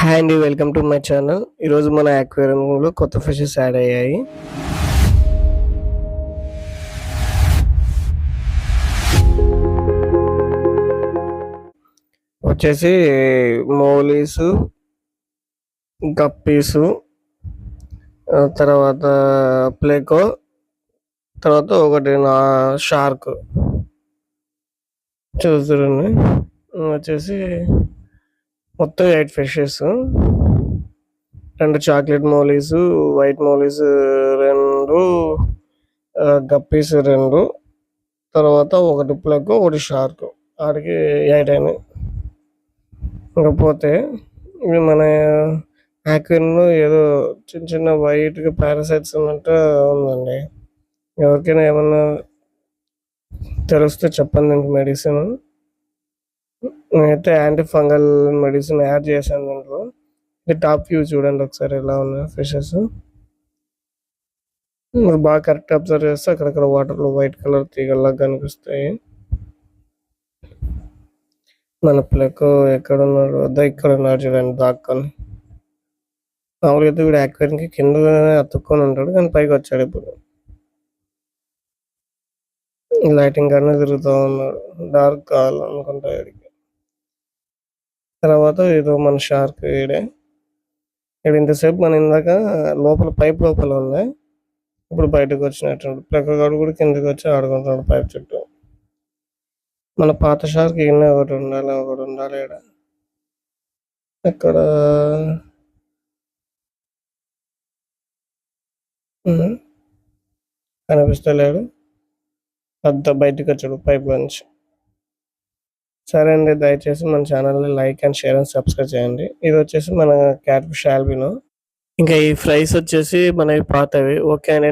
Hi అండి. Welcome to my channel. ఈరోజు మన అక్వేరియంలో కొత్త ఫిషెస్ యాడ్ అయ్యాయి. వచ్చేసి మౌలీసు, గప్పీసు, తర్వాత ప్లేకో, తర్వాత ఒకటి షార్క్ చూస్తురండి. వచ్చేసి మొత్తం 8 ఫిషెస్, 2 చాక్లెట్ మౌలీసు, వైట్ మౌలీసు 2, గప్పీస్ 2, తర్వాత ఒకటి ప్లగ్, ఒకటి షార్క్. ఆడికి 8 అయినాయి. ఇకపోతే ఇవి మన అక్వేరియంలో ఏదో చిన్న చిన్న వైట్గా పారాసైట్స్ ఉన్నట్టు ఉందండి. ఎవరికైనా ఏమన్నా తెలిస్తే చెప్పండి. దీనికి మెడిసిన్ నేనైతే యాంటీ ఫంగల్ మెడిసిన్ యాడ్ చేశాను దీంట్లో. ఇది టాప్ వ్యూ చూడండి ఒకసారి ఎలా ఉన్నాయి ఫిషెస్. మీరు బాగా కరెక్ట్ అబ్జర్వ్ చేస్తే అక్కడక్కడ వాటర్లో వైట్ కలర్ తీగల్లాగా కనిపిస్తాయి. మన ప్లక్ ఎక్కడున్నాడు? వద్ద ఇక్కడ ఉన్నాడు చూడండి దాక్కొని. మామూలుగా అయితే వీడు అక్వేరియంకి కింద అతుక్కొని ఉంటాడు, కానీ పైకి వచ్చాడు ఇప్పుడు. లైటింగ్ కానీ తిరుగుతూ ఉన్నాడు. డార్క్ కావాలనుకుంటా వీడికి. తర్వాత ఏదో మన షార్క్ వీడే. ఇక్కడ ఇంతసేపు మన ఇందాక లోపల పైప్ లోపల ఉంది, ఇప్పుడు బయటకు వచ్చినట్టు. ప్రక్కగాడు కూడా కిందకి వచ్చి ఆడుకుంటున్నాడు పైప్ చుట్టూ. మన పాత షార్క్ ఈయన ఒకటి ఉండాలి ఇక్కడ. అక్కడ కనిపిస్తలేడు, అంత బయటకు వచ్చాడు పైప్ నుంచి. సరే అండి, దయచేసి మన ఛానల్ని like and share and subscribe చేయండి. ఇది వచ్చేసి మన క్యాట్ ఫిష్ ఆల్బినో. ఇంకా ఈ ఫ్రైస్ వచ్చేసి మనవి పాతవి. ఓకే అండి.